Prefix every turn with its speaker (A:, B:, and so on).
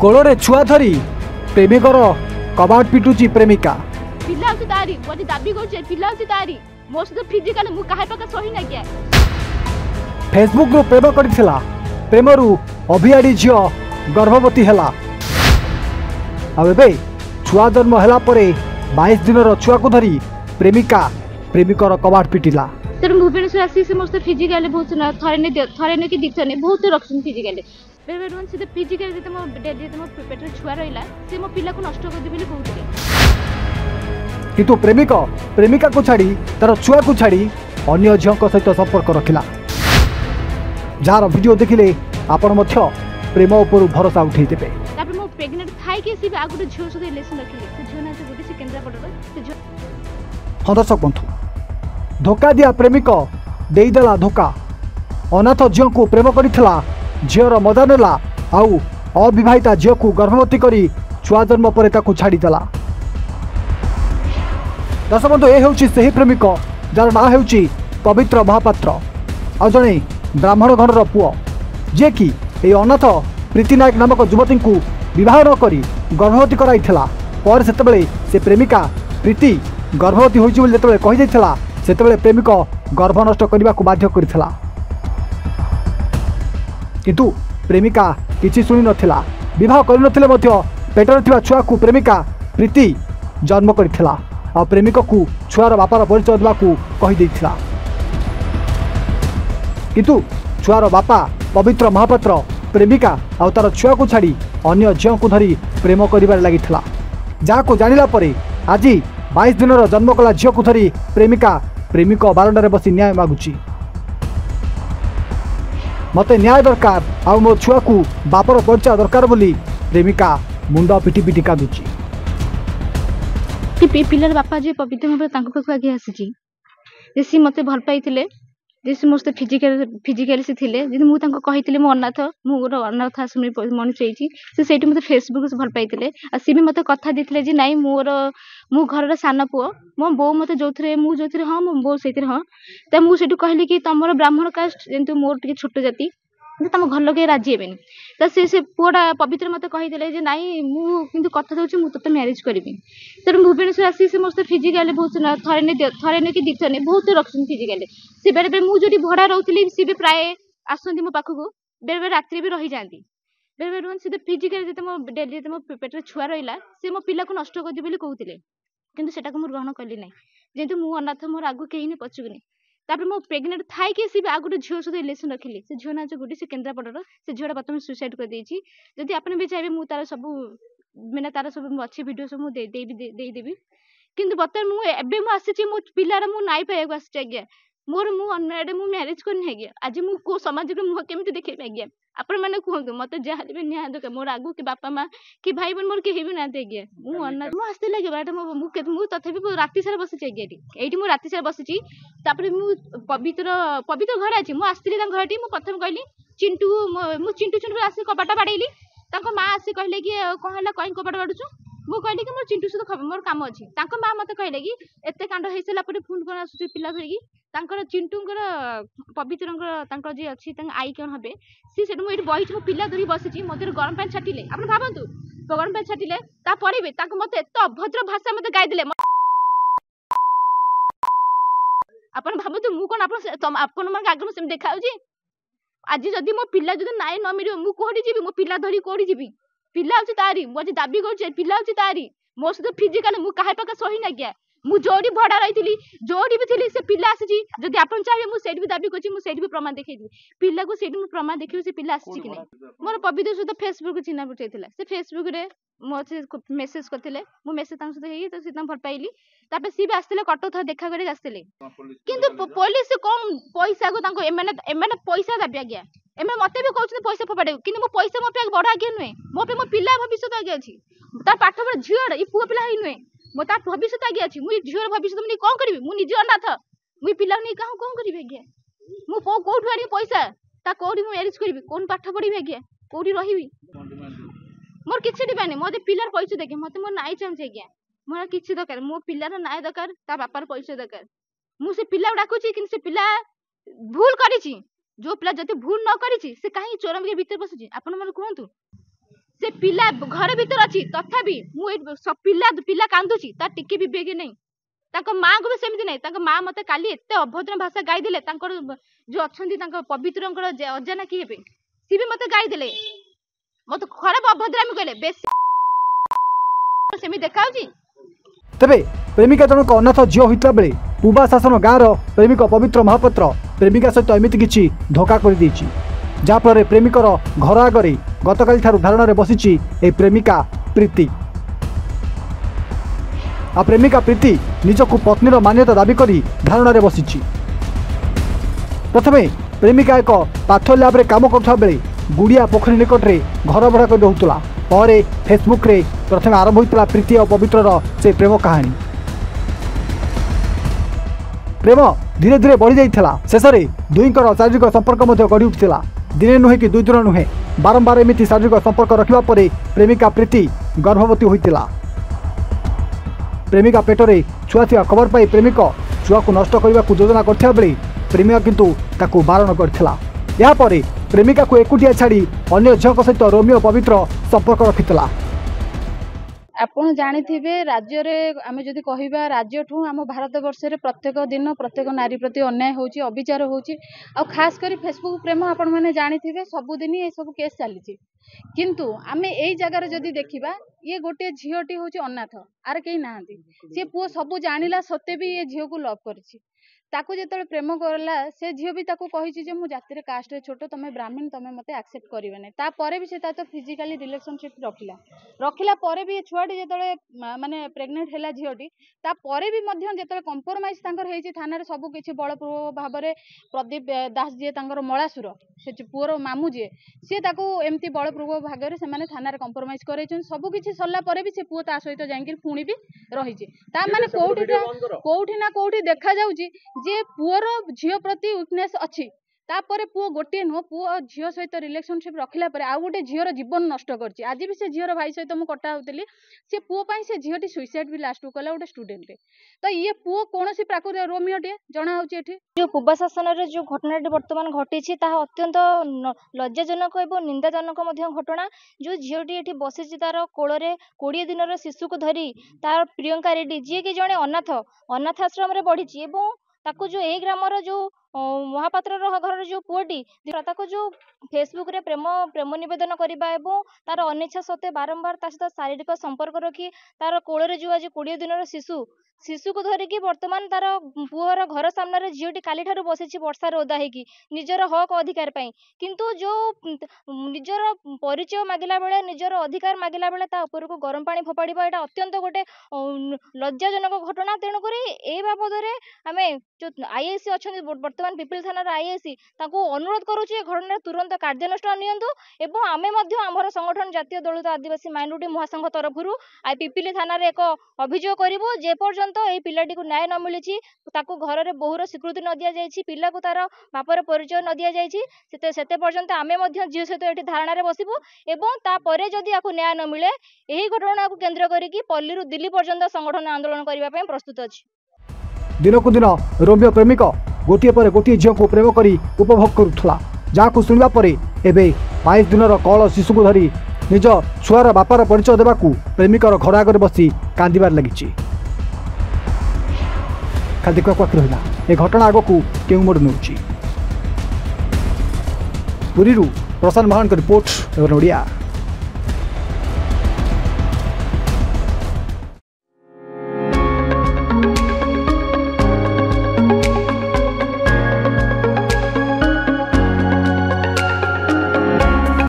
A: कोलोरे छुआ धरी प्रेमिकर कबाट पिटुची प्रेमिका
B: पिला होची तारी बोली दाबी करछे पिला होची तारी मो सहित फिजिकल मु काहे पका सही ना क्या
A: फेसबुक रो प्रेम करथिला प्रेमरू अभियाडी झियो गर्भवती हला अबे छुआ जन्म हला परे 22 दिन रो छुआ को धरी प्रेमिका प्रेमिकर कबाट पिटिला
B: तर भुवनेश्वर आसी से मस्त फिजिकल बहुत ना थरे ने कि दिखने नहीं बहुत रखछन फिजिकल बेबे रोन से फिजिकल जे तम डेली तम पेट छुआ रहिला से मो पिला को नष्ट कर दे बोली कहउतले
A: किंतु प्रेमिका को छाड़ी तार छुआ को छाड़ी अन्य झियों सहित संपर्क रखिला जार वीडियो देखिले आपण मध्य प्रेम उपर भरोसा उठै देबे
B: तापर मो प्रेग्नेंट थाई के सी आगु झियो सहित रिलेशन रखिले से झियो ना से गोटे से केंद्रा पडर से झियो
A: दर्शक बंधु धोखा दिया प्रेमिक देदेला धोखा अनाथ झील को प्रेम करथिला झीर मजा नेला आउ अविवाहिता झील को गर्भवती करी छुआ जन्म पर ताकू छाड़ी देला दर्शक बंधु ए हेउची सही प्रेमिक जार ना हेउची पवित्र महापात्र आ जणे ब्राह्मण घरर पुओ जे कि ए अनाथ प्रीति नायक नामक युवती को विवाह न करी गर्भवती कराइथिला पर सेतबेले से प्रेमिका प्रीति गर्भवती होइछि बोली जेतबेले कहि दैथिला सेतबेले प्रेमिक गर्भ नष्ट करने को बाध्य करथिला किंतु प्रेमिका किछि सुनि नथिला विवाह करि नथिले मध्य पेटर थिबा छुआ को प्रेमिका प्रीति जन्म करथिला आ प्रेमिक को छुआर बापार परिचय देबा को कहि दैथिला किंतु छुआर बापा पवित्र महापात्र प्रेमिका आ तार छुआ को छाड़ी अन्य झियों को धरी प्रेम करिबार लागिथिला जा को जानिला परे आज 22 दिन जन्म कला झियो को धरी प्रेमिका प्रेमिक बारंडारे बसी न्याय मागुची मते न्याय दरकार आ मो छुआ को बापर परिचय दरकार बोली प्रेमिका मुंड पिटी पिटी कादुची
B: कि पिलर बापा जे पवित्र में तांको पाखु आगे आसी जे सी मते भल पाइथिले जे सी मस्त फिजिकल से थिले जे मु तांको कहिथिले मो अनाथ मु गोर अनाथ आश्रम मनुष्य होइछि से सेठी मते फेसबुक से भल पाइथिले आ सी भी मते कथा दिथिले जे नाही मोर मु घर सान पुओ मो बो मते जोथरे मु जोथरे हां मो बो सेथिरे हां त मु सेठी कहली कि तमरो ब्राह्मण कास्ट जेंतु मोर टिके छोट जाति तम घर लोके राजी हेबेनी त से पुओडा पवित्र मते कहिथिले जे नाही मु किंतु कथा दउछि मु तते मैरिज करबी तर भुवनेश्वर आसी से मस्त फिजिकल बहुत ना थरे ने कि दिखने बहुत रखछन फिजिकल से बेरे बेरे मु जोडी भड़ा रहउतली से भी प्राय आसंती मो पाखकू बेरे बेरे रात्रि भी रही जांती बेरे बेरे रोन से फिजिकल जे तम डेली तम पेट छुआ रहिला से मो पिला को नष्ट कर दे बोली कहउतले किंतु सेटा को मु ग्रहण करली नै जेंतु मु अनाथ मोर आगु केही नै पछुगनी तापर मो प्रेग्नेंट थाई के सी आगु झियो सहित रिलेशन रखिले से झियो ना गोटे से केंद्रा पडर से झियोटा प्रथम सुसाइड कर देछि जदि आपन भी चाहे मु तार सब मैंने तार सब अच्छी वीडियो सब मु दे देबी किंतु बता मु एबे मु आसी मो पिलार मु नाई पाए आसी आज्ञा मोर मु अनमेरिड मु मैरिज करनी आज्ञा आज मु को समाज रे मु केमिति देखे आज्ञा आपण माने कहंतु मते जहां भी न्याय दक मोर आगु के बापा मां कि भाई बहन मोर के हेबी ना आज्ञा मु अन्न मु आस्ते लागे बाटा मु तथापि राति सारा बसिछि आज्ञा एठी मु राति सारा बसिछि तापर मु पवित्र घर अछि मु आस्तिली ता घरटी मु प्रथम कहली चिंटू मु चिंटू आसी कबाटा बाडैली ताको मां आसी कहले कि कोन हला कहीं कबाटा बाडुछु मु कहली कि मोर चिंटू सहित मोर काम अछि ताको मां मते कहले कि एते कांड हेसला परे फोन कोन आसुची पिला धरिकी तांकर चिंटूंकर पवित्रंकर तांकर जे अछि तांग आई कोन हबे सी सेठ मु एठी बहिछि मु पिला धरि बसिछि मते गरम पानी छाटिले आपण भाबंतु गरम पानी छाटिले ता परे बे ताको मते एत अभद्र भाषा मते गाइ दिले आपण भाबंतु मु कोन आपण मन आगम सेम देखाउजी आज जदि मो पिला जदि नाइ न मिलियो मु कोडी जिबी मो पिला धरि कोडी जिबी पिला होची तारी मो जे दाबी करछे पिला होची तारी मो सहित फिजिकल मु काहे पका सही ना क्या मु जोडी भड़ा रहिथिली जोडी भी थिली से पिला आसी जदि आपन चाहे मु सेट भी दाबी करछि मु सेट भी प्रमाण देखै दी पिला को सेट मु प्रमाण देखियो से पिला आसी कि नै मोर पवित्र सहित फेसबुक चिन्हा बुझैथिला से फेसबुक रे मो से मेसेज करथिले मु मेसेज तांस सहित हेई तो से तां भल पाइली तापे सी भी आस्तिले कटो था देखा करे आस्तिले किंतु पुलिस कम पैसा को तांको एमने पैसा दाबी आज्ञा एमे मते भी कहउछ पैसा फोपाडे किंतु मो पैसा मो पे बडा के नुए मो पे मो पिला भविष्य आगे अछि तार पाठ पढ झियोड ई पुआ पिला ही नुए मो तार भविष्य आगे अछि मु झियोर भविष्य मने कोन करबी मु निजे अनाथ मु पिला नै काहू कोन करबी आज्ञा मु कोठु आनी पैसा ता कोडी मु मैरिज करबी कोन पाठ पढीबी आज्ञा कोडी रहिबी मोर किछि दिबा नै मोते पिलार पैसा देखे मते मो नाइ चाहूछ आज्ञा मोर किछि दरकार मो पिलार नाइ दरकार ता बापार पैसा दरकार मु से पिला डाकुची कि से पिला भूल करिछि जो पिला जति भूल न करिछि से काहे चोरम के भीतर बसुछि आपण मन कहंतु से पिला घर भीतर अच्छी तथापि पिला पिला कांदुची ता टिके भी बेगे नहीं माँ को भी सेमती नहीं माँ मत काली एत अभद्र भाषा गाईदे जो अच्छा पवित्र अजाना किए सी भी मत गाईदे मत खराब अभद्रामी कहले बेस सेमी देखा
A: तेबे प्रेमिका जनक अनाथ झील होता बेले पूबा शासन गाँव प्रेमिक पवित्र महापात्र प्रेमिका सहित एमती किसी धोखा कर जहाँफल प्रेमिकर घर आगे गतकाली धारणा बसी ए प्रेमिका प्रीति आ प्रेमिका प्रीति निजक पत्नीर मान्यता दाबी कर धारणा बसी प्रथमे प्रेमिका एक पाथ लैब रे काम करुवा बेले गुड़िया पोखरी निकट में घर भड़ा कर रोला पर फेसबुक रे प्रथम आरंभ होता प्रीति और पवित्रर से प्रेम कहानी प्रेम धीरे धीरे बढ़ी जाइथिला शेष में दुईंकर शारीरिक संपर्क गढ़ी उठिला दिने नुहे कि 2 दिन नुहे बारंबार एमती शारीरिक संपर्क रखा पर प्रेमिका प्रीति गर्भवती होइतिला प्रेमिका पेटरे छुआ थी खबर पाई प्रेमिक छुआ को नष्ट करने को योजना करथिया बेले प्रेमिका किंतु ताकू बारण करथिला या परे प्रेमिका को एकुटिया छाड़ी अन्य झील सहित रोमियो पवित्र संपर्क रखिथिला
C: आपण जानिथिबे राज्य रे आमे जदि कहिबा राज्य ठू आम भारत वर्ष रे प्रत्येक दिन प्रत्येक नारी प्रति अन्याय होची अविचार होची आ खास करी फेसबुक प्रेम आपण माने जानिथिबे सबुदिन ये सब केस चली किंतु आमे एई जगह रे जदि देखिबा ये गोटे झीलटी होची अनाथ आर केही नाहंती से पुओ सबु जानिला सत्ते भी ये झील को लव करछि ताकू जो प्रेम करला से झील भी ताकू कही मु जाति कास्ट छोट तुम ब्राह्मण तुम मत एक्सेप्ट करें तापर भी से तो फिजिकाली रिलेशनशिप रखिला पर भी छुआटी जो माने प्रेग्नेंट है झीलटी तापर भी जो कंप्रोमाइज थाना सब किसी बलपूर्वक भाव में प्रदीप दास जी मलासुर से पुअर मामू जी सी एमती बलपूर्वक भाग में थाना कंप्रोमाइज कर सबकि सरला भी से पुओ ता सहित जाकि पुणी भी रही कौटी ना कौटी देखा जाउची जे पुअर झील प्रति वीकनेस अच्छी तापर पुओ गोटे नुह पुओ झील सहित रिलेशनशिप रखिला पर आउ गोटे झील जीवन नष्ट करछि आज भी से झील भाई सहित मु कटा होतली से पुओ पाई से झीलटी सुइसाइड भी लास्ट कला गोटे स्टूडेंट रे तो ये पुओ कोनोसी प्राकृतिक रोमियोटे जना होछि एठी
D: जो पूबा शासन रे जो घटनाटी वर्तमान घटी ताहा अत्यंत लज्जाजनक एवं निंदाजनक घटना जो झीलटी एठी बसी तार कोल 20 दिन शिशु को धरी तार प्रियंका रेड्डी जी कि जड़े अनाथ आश्रम रे बढ़ी एवं ताको जो ए ग्रामर जो महापात्र घर जो पुअटी ताको जो फेसबुक रे प्रेम निवेदन करबा एवं तार अनिच्छा सत्वे बारंबार ता सहित शारीरिक संपर्क रखी तार कोल जो आज 20 दिन शिशु को धरिकी वर्तमान तार पुअर घर सामने झीलटी काली ठारू बसी वर्षा ओदा होगी निजर हक अधिकार पाई किंतु जो निजर परिचय मागिला बेले निजर अधिकार मागिला बेले ता ऊपर को गरम पानी फोपाड़िबा एटा अत्यंत गोटे लज्जाजनक घटना तेणुक ए बाबद आमे जो आईएससी अच्छा वर्तमान पिपिल थाना आईएससी अनुरोध करुचे घटना तुरंत कार्यानुष्ठान नियंतु एवं आमे आमर संगठन जातीय दलित आदिवासी माइनॉरिटी महासंघ तरफ पिपिली थाना एक अभियोग करूँ जेपर्यंत ये पिलाटी को न्याय न मिली घर में बहुर स्वीकृति न दि जाए पिला को तार बापर परिचय न दि जाए से पर्यंत आम झील सहित ये धारणा बसबू एवं तापर जदि या न्याय न मिले यही घटना को केन्द्र करके पल्ली दिल्ली पर्यंत संगठन आंदोलन करने प्रस्तुत अच्छी
A: दिनकू दिन रोमियो प्रेमिक गोटे पर गोटे झील को प्रेम कर उपभोग करुला जहाँ शुणा पर एवं 22 दिन कल शिशु को धरी निज छुआर बापार परिचय देवाक प्रेमिकर घर आगे बसी कांदार लगी खाली देखा रहा ए घटना आग को क्यों मोड़ नौ पुरी प्रशांत महान रिपोर्ट एवं ओडिया।